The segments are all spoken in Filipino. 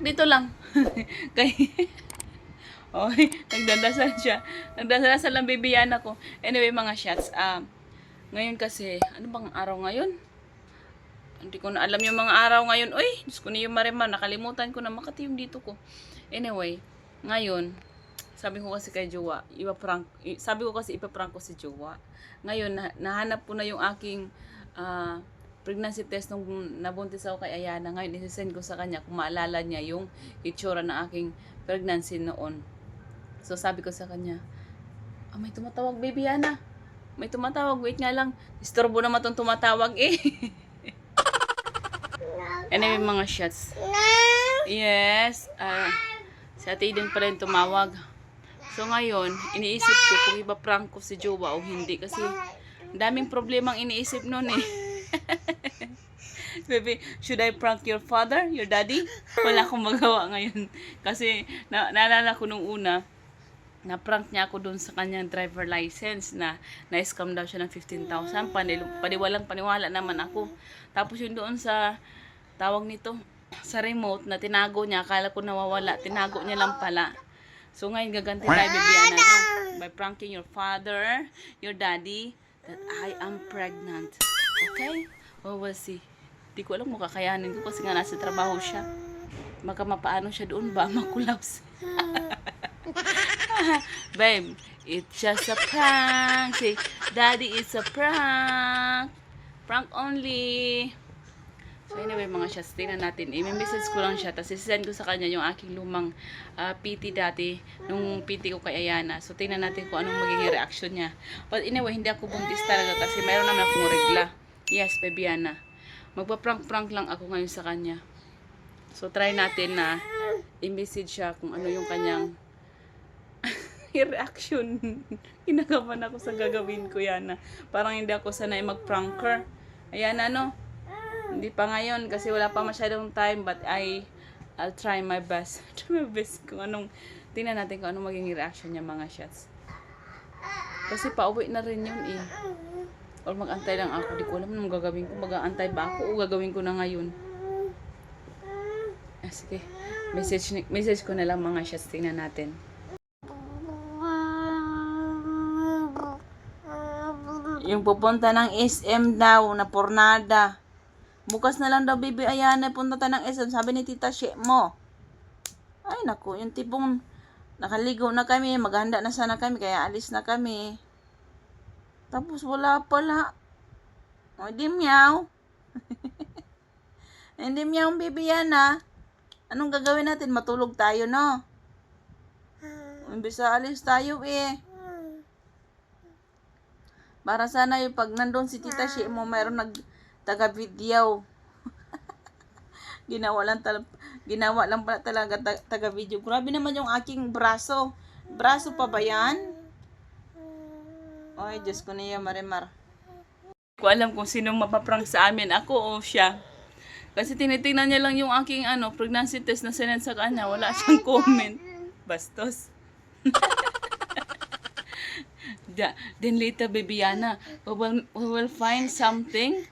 Dito lang. Kay Oy, nagdadasal siya. Nagdadasal ang bibiyan ako. Anyway, mga shots, ngayon kasi, ano bang araw ngayon? Hindi ko na alam yung mga araw ngayon. Uy, Diyos ko na yung Marimar, nakalimutan ko na Makati yung dito ko. Anyway, ngayon, sabi ko kasi kay Jowa, sabi ko kasi ipaprank ko si Jowa. Ngayon, nahanap ko na yung aking pregnancy test nung nabuntis ako kay Ayana. Ngayon, isisend ko sa kanya kung maalala niya yung itsura ng aking pregnancy noon. So, sabi ko sa kanya, may tumatawag, baby Yana. May tumatawag, wait nga lang. Istorbo naman itong tumatawag eh. Anyway, mga shots. Yes. Si Ate Eden pa rin tumawag. So, ngayon, iniisip ko kung iba-prank ko si Jowa o hindi. Kasi, daming problemang iniisip nun eh. Baby, should I prank your father, your daddy? Wala akong magawa ngayon. Kasi, naalala ko nung una, na-prank niya ako doon sa kanyang driver license na na-scam daw siya ng 15,000. Paniwalang-paniwala naman ako. Tapos yung doon sa tawag nito, sa remote na tinago niya, akala ko nawawala, tinago niya lang pala. So ngayon gaganti tayo, Bibiana, no? By pranking your father, your daddy, that I am pregnant. Okay? Well, we'll see. Di ko alam kung kakayanin ko kasi nga nasa trabaho siya. Baka mapaano siya doon ba? Makulaps. Babe, it's just a prank. Say, Daddy, it's a prank. Prank only. So anyway, mga shots, tingnan natin. I-message ko lang siya. Tapos isend ko sa kanya yung aking lumang PT dati. Nung PT ko kay Ayana. So tingnan natin kung anong magiging reaction niya. But anyway, hindi ako buntis talaga. Kasi mayroon naman akong regla. Yes, baby Yana. Magpa-prank-prank lang ako ngayon sa kanya. So try natin na i-message siya kung ano yung kanyang reaction. Kinakabahan ako sa gagawin ko, Yana. Parang hindi ako sanay mag-pranker. Ayan, ano? Hindi pa ngayon kasi wala pa masyadong time, but I'll try my best. Try my best kung anong, tingnan natin kung anong magiging reaction niya, mga shots. Kasi pauwi na rin yun eh. Or mag-antay lang ako. Di ko alam anong gagawin ko. Mag-aantay ba ako o gagawin ko na ngayon? Sige. Message ko na lang, mga shots. Tingnan natin. Yung pupunta ng SM daw na pornada. Bukas na lang daw, baby Ayana, punta tayo ng SM. Sabi ni Tita She mo. Ay naku, yung tipong nakaligo na kami, maghanda na sana kami, kaya alis na kami. Tapos wala pala. O, di meow. Hindi meow, baby Ayana. Anong gagawin natin? Matulog tayo, no? Imbis alis tayo eh. Para sana yung pag nandun si Tita She mo, mayroon taga-video. Ginawa lang pala talaga taga-video. Grabe naman yung aking braso. Braso pa ba yan? Ay, Diyos ko niya, Marimar. Hindi ko alam kung sinong mapaprank sa amin, ako o siya. Kasi tinitingnan niya lang yung aking pregnancy test na sinend sa kanya. Wala siyang comment. Bastos. Then later, baby Yana, we will find something.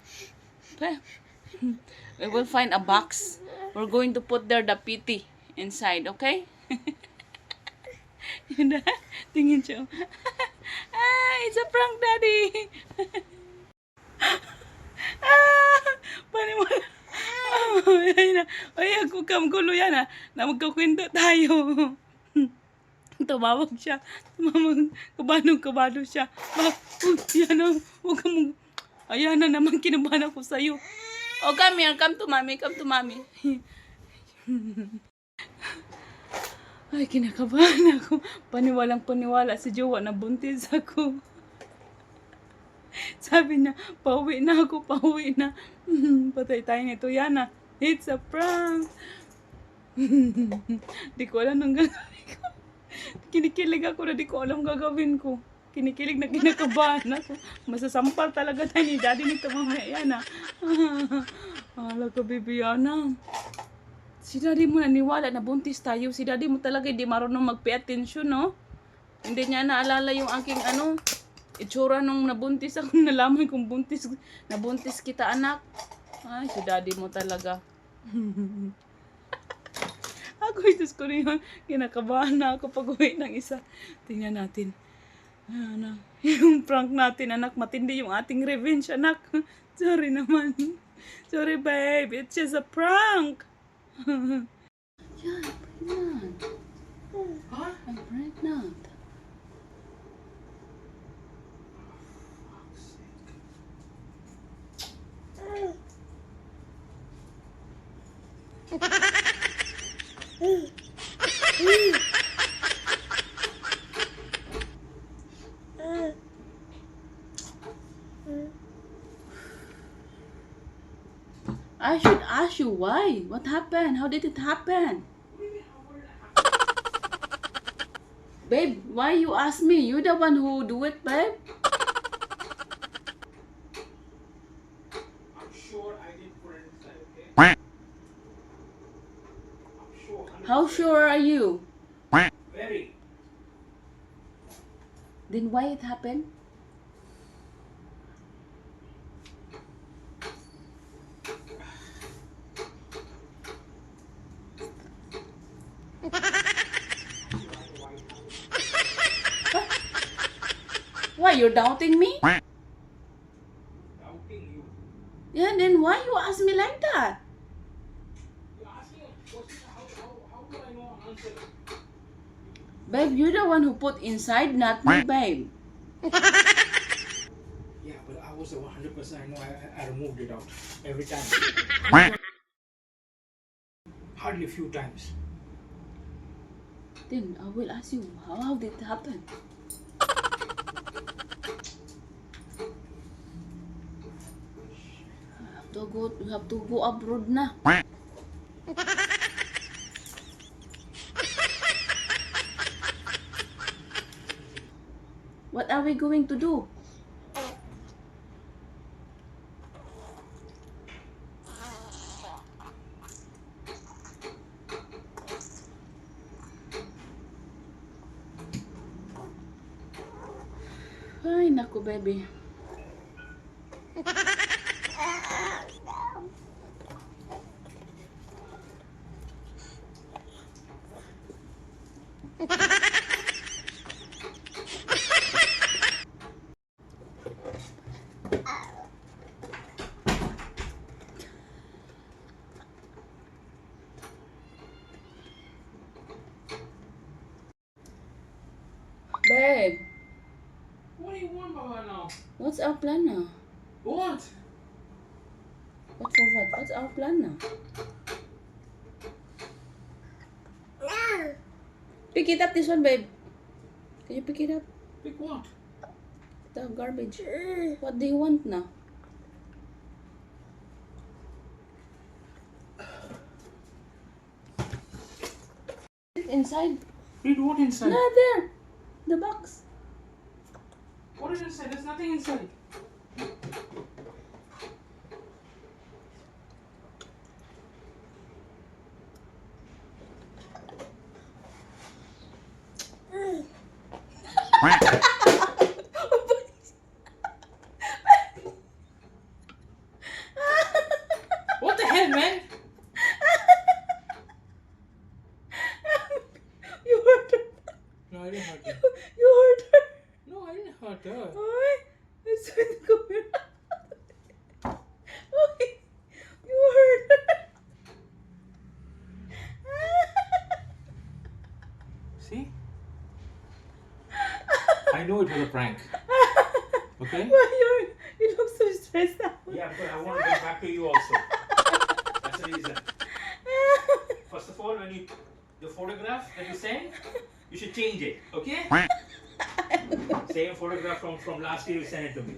We will find a box. We're going to put there the PT inside, okay? Yun na. Tingin siya. It's a prank, daddy. Paniwala. Ay, ako kamgulo yan ha. Na magkakwento tayo. Tumawag siya. Kabado siya. Yan o. Huwag ka mong... Ayan na naman, kinabahan ako sa'yo. Oh, come here. Come to mommy. Ay, kinakabahan ako. Paniwalang-paniwala si Jowa na buntis ako. Sabi niya, pauwi na. Patay tayo nito, Yana. It's a prank. Di ko alam nang gagawin ko. Kinikilig ako na di ko alam gagawin ko. Kinikilig na kinakabahan ako. Masasampal talaga tayo ni daddy nito, mamaya Yana. Hala ka, baby Yana. Si daddy mo naniwala na buntis tayo. Si daddy mo talaga hindi marunong mag-pay attention, no? Hindi niya naalala yung aking itsura nung nabuntis ako. Nalaman kung nabuntis kita, anak. Ay, si daddy mo talaga. Ako, Diyos ko na yun. Kinakabahan na ako pag uwi ng isa. Tingnan natin. Ano, yung prank natin, anak. Matindi yung ating revenge, anak. Sorry naman. Sorry, babe. It's just a prank. Yeah, I'm pregnant. Huh? I'm pregnant. I should ask you why. What happened? How did it happen? Babe, why you ask me? You the one who do it, babe. I'm sure I didn't put it inside, okay? I'm sure. How sure are you? Very. Then why it happened? Why you're doubting me? Doubting you. Yeah, then why you ask me like that? You're asking a question. How do I know an answer? Babe, you're the one who put inside, not me, babe. Yeah, but I was 100%. I know I removed it out every time. Hardly a few times. Then I will ask you, how did it happen? You have to go abroad na. What are we going to do? Ay, naku, baby. Babe, What do you want, Baba, now? what's our plan now? What? What for what? What's our plan now? Pick it up, this one, babe. Can you pick it up? Pick what? The garbage. What do you want now? Inside? Read what inside? Not there. The box. What is inside? There's nothing inside. What the hell, man? You hurt her. No, I didn't hurt her. You hurt her. No, I didn't hurt her. Ay, nasaan ko yun? Ay, you hurt her. See? I know it was a prank. Okay? Why you look so stressed out? Yeah, but I want to get back to you also. That's the reason. First of all, when you the photograph that you sent, you should change it, okay? Same photograph from last year, you sent it to me.